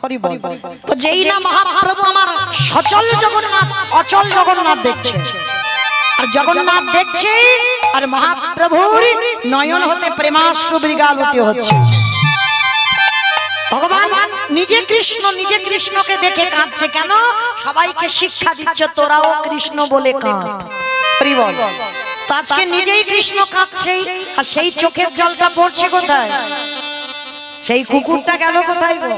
হরি বল। তো যেই না মহাপ্রভু আমার সচল জগন্নাথ অচল জগন্নাথ দেখছে, আর জগন্নাথ দেখছে আর মহাপ্রভুর নয়ন হতে প্রেমাশ্রু বিগালতি হচ্ছে। ভগবান নিজে কৃষ্ণকে দেখে কাঁদছে। কেন? সবাইকে শিক্ষা দিচ্ছে তোরাও কৃষ্ণ বলে কাঁদ। হরি বল। তো আজকে নিজেই কৃষ্ণ কাঁদছে, আর সেই চোখের জলটা পড়ছে কোথায়? সেই কুকুরটা গেল কোথায় গো?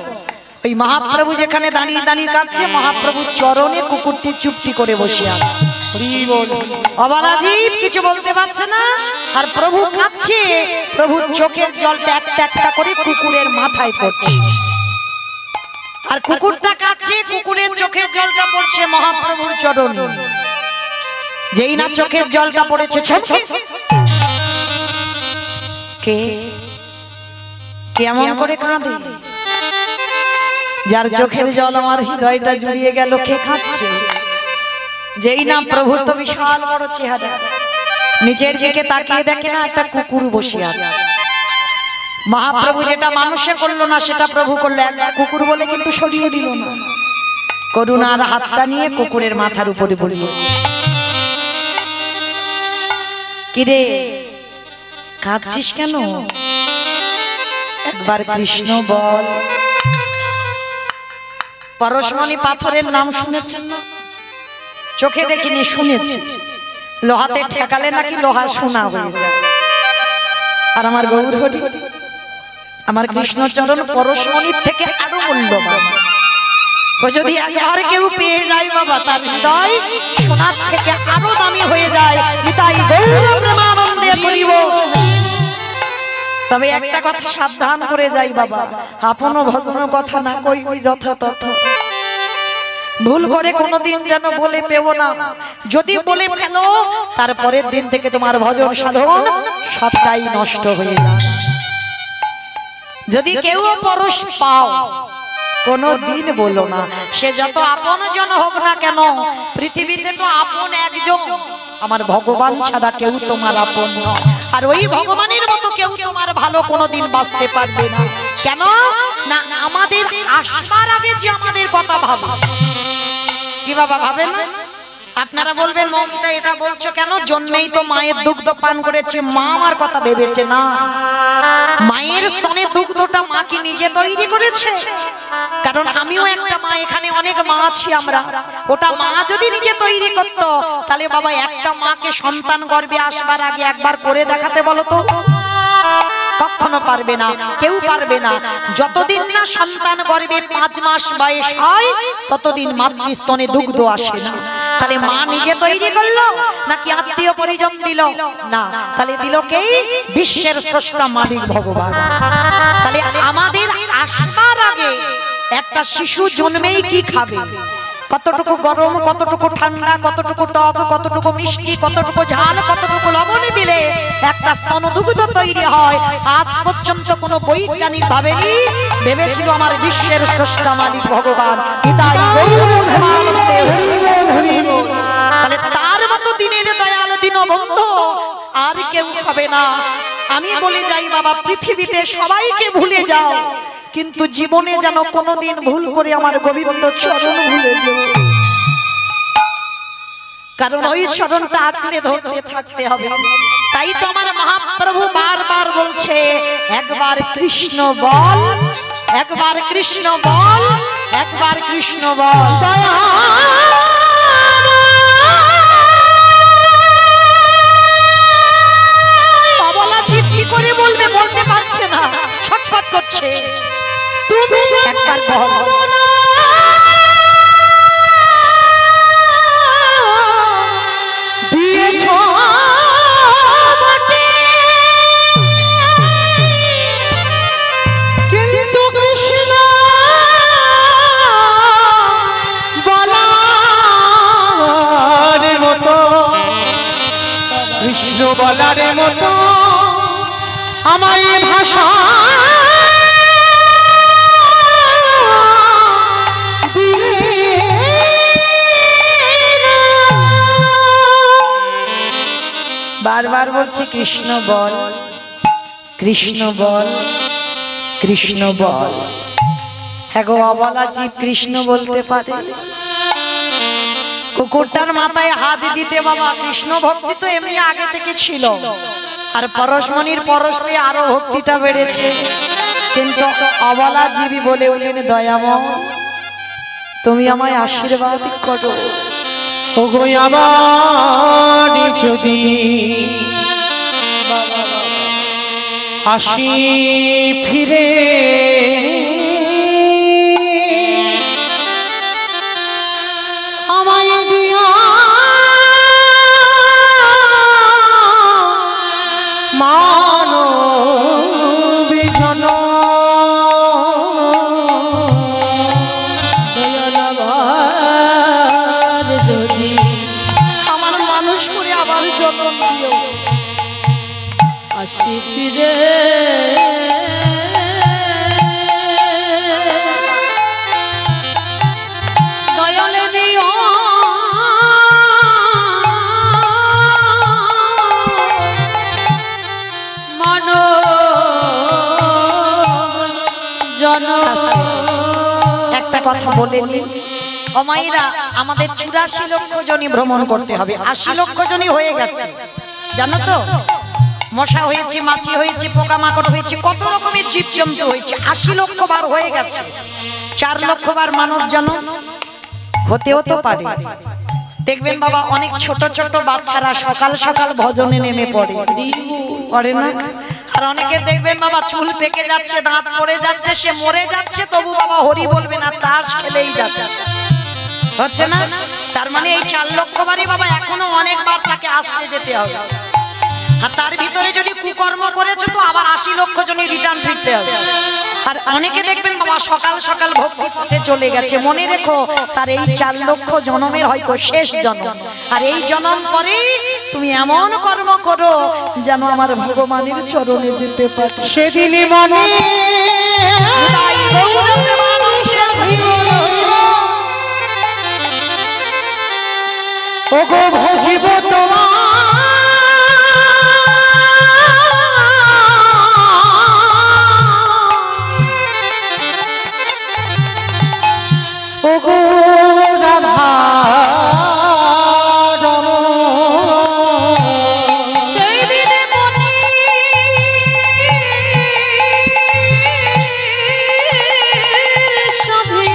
ওই মহাপ্রভু যেখানে দাঁড়িয়ে দাঁড়িয়ে কাঁদছে, মহাপ্রভুর চরণে কুকুরটি চুপটি করে বসে আছে। অবলা জীব কিছু বলতে পারছে না, আর প্রভু কাঁদছে। প্রভুর চোখের জলটা একটা একটা করে কুকুরের মাথায় পড়ছে, আর কুকুরটা কাঁদছে, কুকুরের চোখের জলটা পড়ছে মহাপ্রভুর চরণে। যেই না চোখের জলটা পড়েছে, কে কেমন করে কাঁদে? যার চোখের জল আমার হৃদয়টা জুড়িয়ে গেল, কে কাঁদছে? যেই না প্রভুর তো বিশাল বড় চেহারা, নিচের দিকে তাকিয়ে দেখে না একটা কুকুর বসে আছে। মহাপ্রভু যেটা মানুষে করলো না সেটা প্রভু করলো, একটা কুকুর বলে কিন্তু সরিয়ে দিল না। করুণার হাতটা নিয়ে কুকুরের মাথার উপরে পড়ল। কিরে কাঁদছিস কেন? একবার কৃষ্ণ বল। পরশমণি পাথরের নাম শুনেছেন না? চোখে দেখিনি, শুনেছি। লোহাতে ঠেকালে নাকি লোহা সোনা হয়ে যায়। আর আমার গৌর হরি, আমার কৃষ্ণচরণ পরশমণির থেকে আরো মূল্যবান। ও যদি আর কেউ পেয়ে যায় বাবা, তার হৃদয় সোনার থেকে আরো দামি হয়ে যায়। তাই গৌর প্রেমানন্দে করিব। তবে একটা কথা সাবধান করে যাই বাবা, আপন ভজন কথা না কই যথা তথা। ভুল করে কোনোদিন যেন বলে পেও না। যদি বলে ফেলো, তারপরের দিন থেকে তোমার ভজন সাধন সবটাই নষ্ট হয়ে যায়। যদি কেউ পরশ পাও, কোনোদিন বলো না। সে যত আপন জন হোক না কেন, পৃথিবীতে তো আপন একজন, আমার ভগবান ছাড়া কেউ তোমার আপন নয়। আর ওই ভগবানের মতো কেউ তোমার ভালো কোনোদিন বাঁচতে পারবে না। কেন না? আমাদের আসবার আগে যে আমাদের কথা ভাবে। কি বাবা ভাবে না? আপনারা বলবেন মৌমিতা এটা বলছো কেন? জন্মেই তো মায়ের দুগ্ধ পান করেছে, মা আমার কথা ভেবেছে না। মায়ের স্তনে দুগ্ধটা মা কি নিজে তৈরি করেছে? কারণ আমিও একটা মা, এখানে অনেক মা আছি আমরা। ওটা মা যদি নিজে তৈরি করতো, তাহলে বাবা একটা মাকে সন্তান গর্ভে আসবার আগে একবার করে দেখাতে বলো তো। কখনো পারবে না, কেউ পারবে না। যতদিন না সন্তান গর্ভে 5 মাস বয়স হয়, ততদিন মাতৃস্তনে দুগ্ধ আসে না। তাহলে মা নিজে তৈরি করলো নাকি আত্মীয় পরিজন দিল? না, তাহলে দিল কে? বিশ্বের স্রষ্টা মালিক ভগবান। তাহলে আমাদের আসবার আগে একটা শিশু জন্মেই কি খাবে, কতটুকু গরম, কতটুকু ঠান্ডা, কতটুকু টক, কতটুকু মিষ্টি, কতটুকু ঝাল, কতটুকু লবণ দিলে একটা স্তনদুগ্ধ তৈরি হয়, আজ পর্যন্ত কোনো বৈজ্ঞানিক ভাবেনি। ভেবেছিল আমার বিশ্বের স্রষ্টা মালিক ভগবান। তাহলে তার মতো দিনের দয়াল দীনবন্ধু আর কেউ হবে না। আমি বলে যাই বাবা, পৃথিবীতে সবাইকে ভুলে যাও, কিন্তু জীবনে যেন কোনোদিন ভুল করে আমার গোবিন্দ চরণ ভুলে যাও। কারণ ওই চরণটা আঁকড়ে ধরতে থাকতে হবে। তাই তো আমার মহাপ্রভু বারবার বলছে, একবার কৃষ্ণ বল, একবার কৃষ্ণ বল, একবার কৃষ্ণ বল। বাবলা কি করে বলবে, বলতে পারছে না, ছটফট করছে। তুমি একবার বল। কিন্তু কৃষ্ণ বলার মতো, কৃষ্ণ বলার মতো আমায় ভাষা বারবার বলছে কৃষ্ণ বল, কৃষ্ণ বল, কৃষ্ণ বল। হ্যাঁ গো, অবলা জীব কৃষ্ণ বলতে পারে? কুকুরটার মাথায় হাত দিতে বাবা কৃষ্ণ ভক্তি তো এমনি আগে থেকে ছিল, আর পরশমণির পরশ পেয়ে আরো ভক্তিটা বেড়েছে। কিন্তু অবলা জীবী বলে উঠলেন, দয়াময় তুমি আমায় আশীর্বাদ করো। ওগো আবার যদি আসি ফিরে, আমায় দিয়া মানব জনম। যদি আমার মানুষ করে আবার জন্ম দিও, আসি ফিরে দয়ালে দিও একটা কথা বলে নি অমাইরা, আমাদের 84 লক্ষ জনই ভ্রমণ করতে হবে, 80 লক্ষ জনই হয়ে গেছে জানো তো। মশা হয়েছে, মাছি হয়েছে, পোকামাকড় হয়েছে, কত রকমের জীবজন্তু হয়েছে, 80 লক্ষ বার হয়ে গেছে। 4 লক্ষ বার মানব জন্ম হতেও তো পারে। দেখবেন বাবা অনেক ছোট ছোট বাচ্চারা সকাল সকাল ভজনে নেমে পড়ে না? আর অনেকে দেখবেন বাবা চুল পেকে যাচ্ছে, দাঁত পড়ে যাচ্ছে, সে মরে যাচ্ছে, তবু বাবা হরি বলবে না, তাস খেলেই যাচ্ছে, হচ্ছে না? তার মানে এই 4 লক্ষ বারই বাবা এখনো অনেকবার তাকে আসতে যেতে হবে। আর তার ভিতরে যদি কুকর্ম করেছো তো আবার 80 লক্ষ জনই রিটার্ন ফিরতে হবে। আর অনেকে দেখবেন বাবা সকাল সকাল ভক্তি পথে চলে গেছে, মনে রেখো তার এই 4 লক্ষ জন্মের হয়তো শেষ জন্ম। আর এই জন্ম পরে তুমি এমন কর্ম করো যেন আমার ভগবানের চরণে যেতে পারো। সেদিনই মনে ওগো ভজিব তোমার, ওগো রাধা সেই দিনে মনে সভি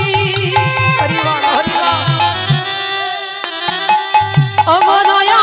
ওগো দয়া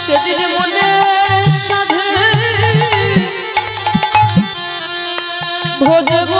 সেদিন মনে সাধে ভোজব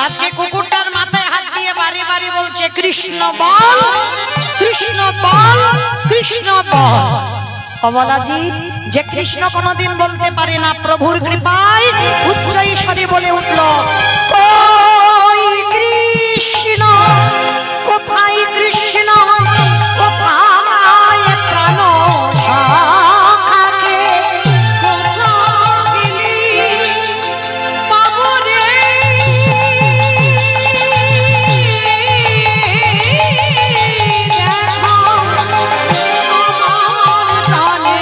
আজকে কুকুরটার মাথায় হাত দিয়ে বারে বারে বলছে কৃষ্ণ বল, কৃষ্ণ বল, কৃষ্ণ বল। অবলাজি যে কৃষ্ণ কোনদিন বলতে পারে না, প্রভুর কৃপায় উচ্চ ঈশ্বরে বলে উঠল, কই কৃষ্ণ, কোথায় কৃষ্ণ, কোথায় প্রাণ সখাকে, কোথায় গেলি পাবো রে দেখো আমার প্রাণে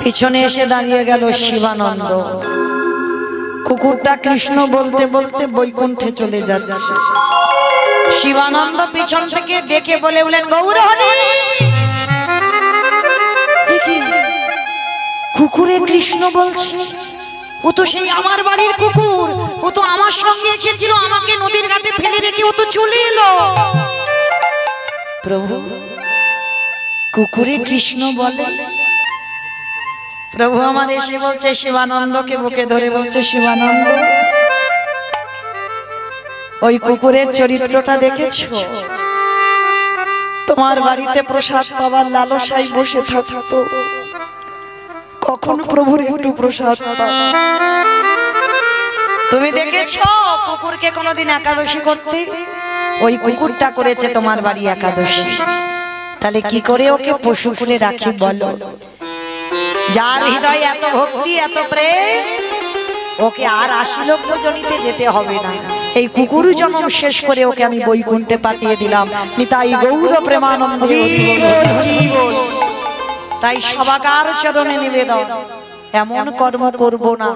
পিছনে এসে দাঁড়িয়ে গেল শিবানন্দ। কুকুরটা কৃষ্ণ বলতে বলতে বৈকুণ্ঠে চলে যাচ্ছে। শিবানন্দ পিছন থেকে ডেকে বলে বলেন, গৌরহরি। কুকুরে কৃষ্ণ বলছে, ও তো সেই আমার বাড়ির কুকুর, ও তো আমার সঙ্গে এসেছিল, আমাকে নদীর ঘাটে ফেলে রেখে ও তো চলে এলো। প্রভু, কুকুরে কৃষ্ণ বলে? প্রভু আমার এসে বলছে, শিবানন্দকে বুকে ধরে বলছে, শিবানন্দ, ওই কুকুরের চরিত্রটা দেখেছো? তোমার বাড়িতে প্রসাদ পাবার লালসায় বসে থাকতো, কখন প্রভুর একটু প্রসাদ পাবা। তুমি দেখেছো কুকুরকে কোনোদিন একাদশী করতে? ওই কুকুরটা করেছে তোমার বাড়ি একাদশী। তাহলে কি করে ওকে পশু করে রাখি বলো? যার হৃদয়ে এত ভক্তি, এত প্রেম, ওকে আর ৮০ লক্ষ জনিতে যেতে হবে না। এই কুকুর জন্ম শেষ করে ওকে আমি বৈকুণ্ঠে পাঠিয়ে দিলাম। নিতাই গৌর প্রেমানন্দে। তাই সবাকার চরণে নিবেদন, এমন কর্ম করব না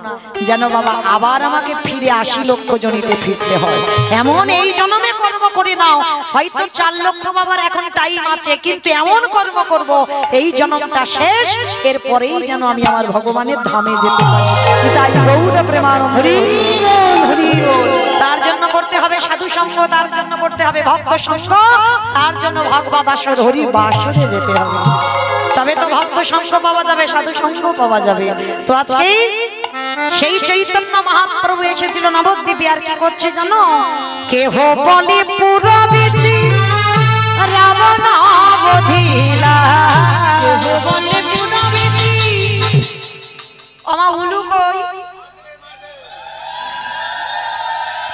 যেন বাবা আবার আমাকে ফিরে ৮০ লক্ষ জনিতে ফিরতে হয়। এমন এই জন্মে কর্ম করে নাও, হয়তো ৪ লক্ষ বাবার এখন টাইম আছে, কিন্তু এমন কর্ম করব এই জন্মটা শেষ, এরপরেই যেন আমি আমার ভগবানের ধামে যেতে পারি। তাই গৌর প্রেমানন্দে। তার জন্য করতে হবে সাধু সঙ্গ, তার জন্য করতে হবে ভক্ত সঙ্গ, তার জন্য ভগবত আসর হরি বাসরে যেতে হবে। তবে তো ভক্ত সঙ্গ পাওয়া যাবে, সাধু সঙ্গ পাওয়া যাবে। তো আজকে সেই চৈতন্য মহাপ্রভু এসেছিল নবদ্বীপে। আর কি করছে জানো? কেহ বলে পুরবিতি রাবণ বধিলা, কেহ বলে পুরবিতি। আমা উলু কই?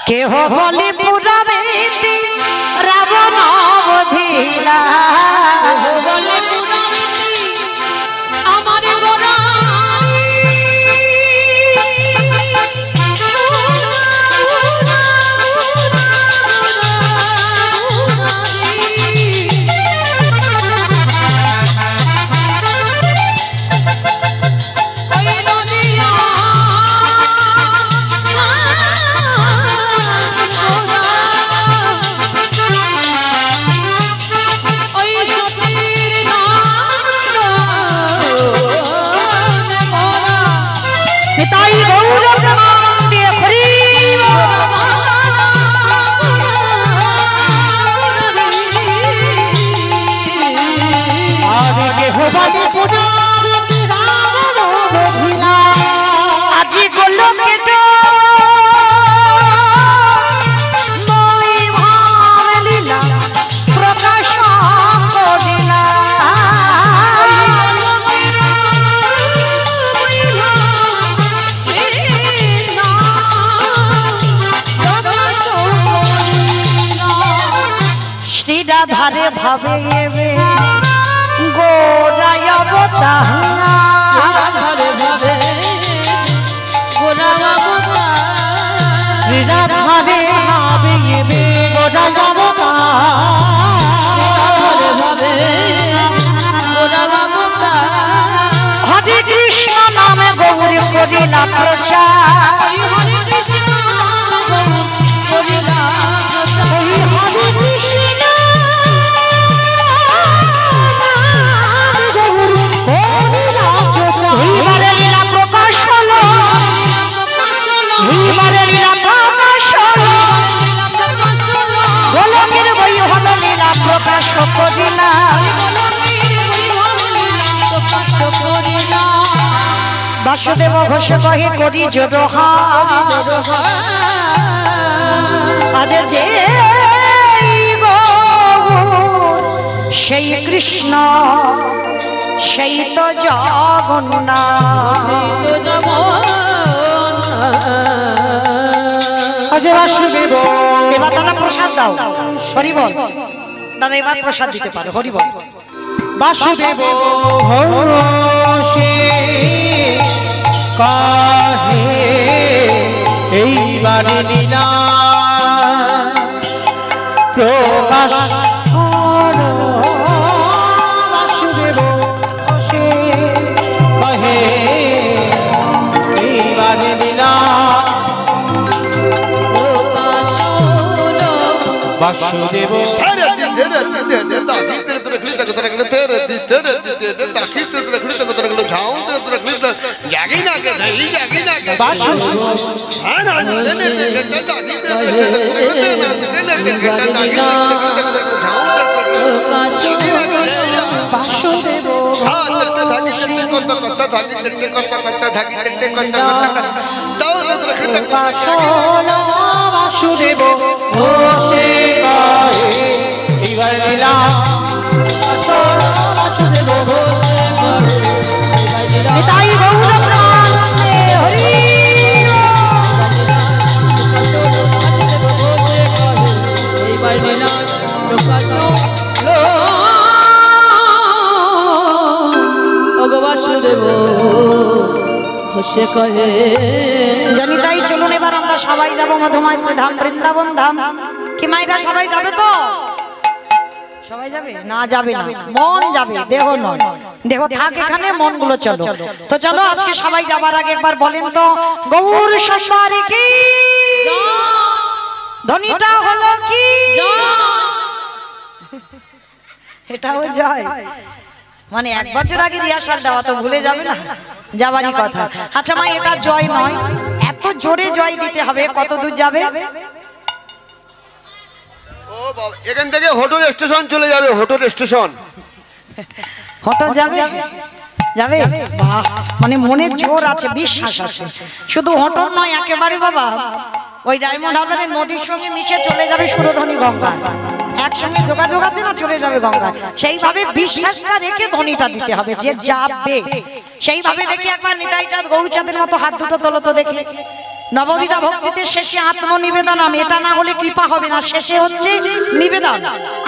কেহ বলে পুরবিতি রাবণ বধিলা, কেহ বলে আজি গলো কেটো মই ভাবলিলা প্রকাশ করিলা, শ্রীরাধারে ভাবে গোরায় অবতারা, শ্রীরাধারে ভাবে গোরায় অবতারা। হরে কৃষ্ণ নামে গৌরী করিলা প্রচার, হরে কৃষ্ণ করিলা প্রচার, হরে কৃষ্ণ এইবারে লীলা প্রকাশ হলো, এইবারে লীলা প্রকাশ হলো, গোলকের বই হলো লীলা প্রকাশ করিলা। বাসুদেব ঘোষ কহে করি জোড়হা, আজ যে সেই কৃষ্ণ সেই তো জগন্নাথ, আজ বাসুদেব। এবার দাদা প্রসাদ দাও, হরি বল দাদা, এবার প্রসাদ দিতে পারো, হরি বল। বাসুদেব ঘোষে কাহে এইবারে লীলা প্রকাশ করো, বাসুদেব ঘোষে কাহে বাসুদেব বাসুদেব বাসুদেব ঘোষে গায়ে এবার লীলা বাসুদেব ঘোষে নিতাই গৌর প্রেমানন্দে হরি বাসুদেব ঘোষে কহে জনিতাই চলুন এবার আমরা সবাই যাব মধুময় শ্রীধাম বৃন্দাবন ধাম। কি মাইরা সবাই যাবে তো? সবাই যাবে না? যাবে না, মন যাবে, দেহ নয়। দেহ থাক এখানে, মন গুলো চলো। তো চলো আজকে সবাই যাবার আগে একবার বলেন তো গৌর সুন্দরী কি ধ্বনিটা হলো কি? এটাও জয়, মানে 1 বছর আগে রিহার্সাল দেওয়া, তো ভুলে যাবে না, যাবারই কথা। আচ্ছা মা, এটা জয় নয়, এত জোরে জয় দিতে হবে। কত দূর যাবে? এখান থেকে হোটেল স্টেশন চলে যাবে, হোটেল স্টেশন। হটো যাবে? যাবে? বাহ, মানে মনে জোর আছে, বিশ্বাস আছে। শুধু হটো নয় একেবারে বাবা, ওই ডায়মন্ড হারবারের নদীর সঙ্গে মিশে চলে যাবে সুরধ্বনি গঙ্গা, একসঙ্গে যোগাযোগ আছে না, চলে যাবে গঙ্গা। সেইভাবে বিশ্বাসটা রেখে ধ্বনিটা দিতে হবে, যে যাবে সেইভাবে। দেখি একবার নিতাই চাঁদ গৌরচাঁদের মতো হাত দুটো তোলো তো দেখি। নববিধা ভক্তিতে শেষে আত্মনিবেদন, এটা না হলে কৃপা হবে না। শেষে হচ্ছে নিবেদন,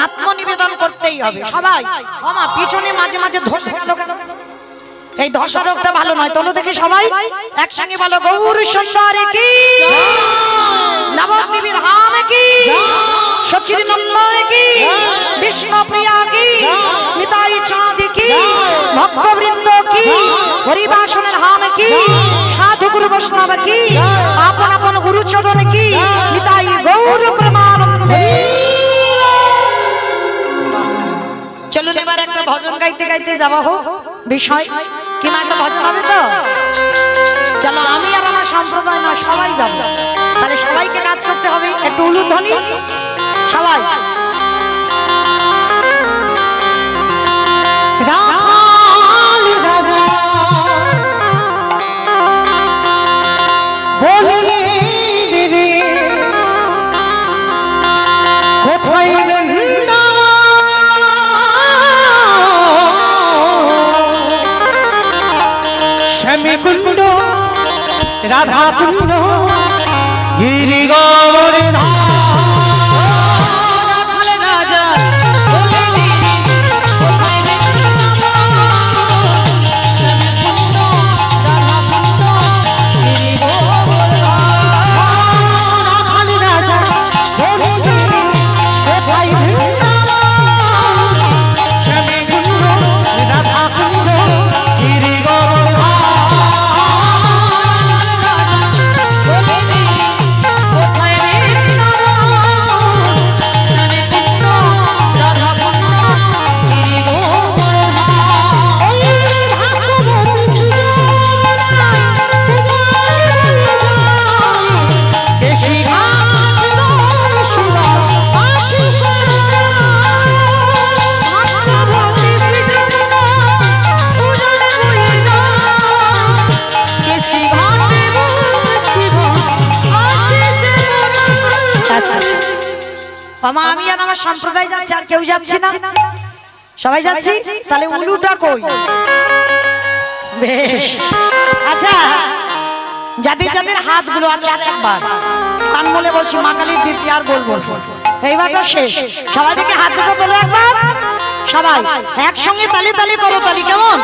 আত্মনিবেদন করতেই হবে সবাই। ওমা পিছনে মাঝে মাঝে ধসে গেল কেন? এই ধসা রোগটা ভালো নয়। তোলো দেখি সবাই একসঙ্গে বলো গৌর সুন্দরী কি, নবদ্বীপের ধাম কি, সচির নন্দন কি, বিষ্ণু প্রিয়া কি, নিতাই চাঁদ কি, ভক্তবৃন্দ কি, হরিবাসনের ধাম কি, সাধু গুরু বৈষ্ণব কি, আপন আপন গুরু চরণ কি, নিতাই গৌর প্রেমানন্দে। চলুন এবার একটা ভজন গাইতে গাইতে যাওয়া হোক। বিষয় কি মা, একটা ভজন হবে তো? চলো আমি আর আমার সম্প্রদায় না, সবাই যাবো। তাহলে সবাইকে কাজ করতে হবে, একটু উলুধ্বনি সবাই। কুণ্ড রাধা কুণ্ড গিরি গৌর আমি আর আমার সম্প্রদায় যাচ্ছি, আর কেউ যাচ্ছি না, সবাই যাচ্ছি। তাহলে উলুটা কই? বেশ, আচ্ছা যাদের যাদের হাতগুলো আছে একবার কান বলে বলছি, মা কালীর দিব্যি আর বলবো এইবারটা শেষ। সবাই থেকে হাত দুটো তোলো একবার, সবাই একসঙ্গে তালি তালি করো, তালি কেমন?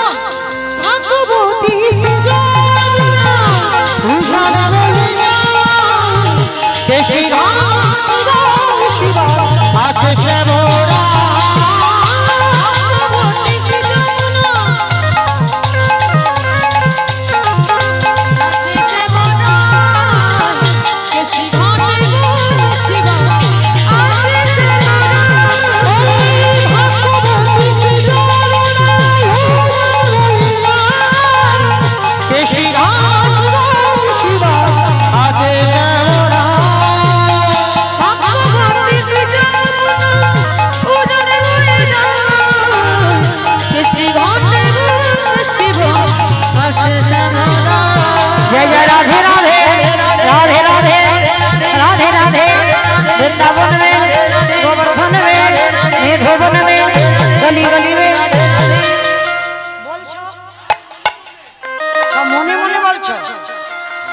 वृंदावन में गोवर्धन में निधोवन में गली गली में বলছো সব মনে মনে বলছো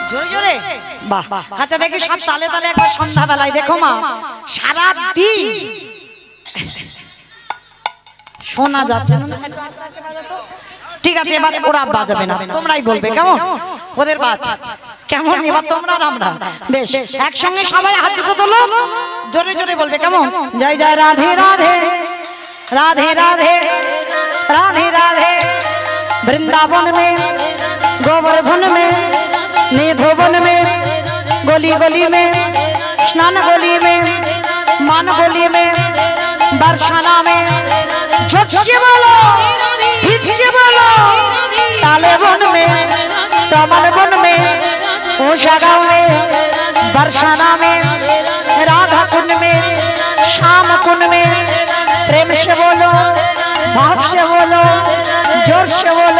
জোরে জোরে বাহ আচ্ছা দেখি সব তালে তালে একবার সন্ধ্যা বেলায় দেখো মা সারা দিন শোনা যাচ্ছে না ঠিক আছে এবার ওরা বাজাবে না তোমরাই বলবে কেমন ওদের বাদ কেমন এবার তোমরা আর আমরা বেশ একসঙ্গে সবাই হাত দুটো তোলো জোরে জোরে বলবে কেমন জয় জয় রাধে রাধে राधे राधे राधे राधे वृंदावन में गोवर्धन में निधोवन में गली गली में स्नान गली में मान गली में बरसाना में झट से बोलो हिट से बोलो ताले वन में तमल वन में उषा गाँव में बरसाना में राधा कुंड में श्याम कुंड में प्रेम से बोलो भाव से बोलो जोर से बोलो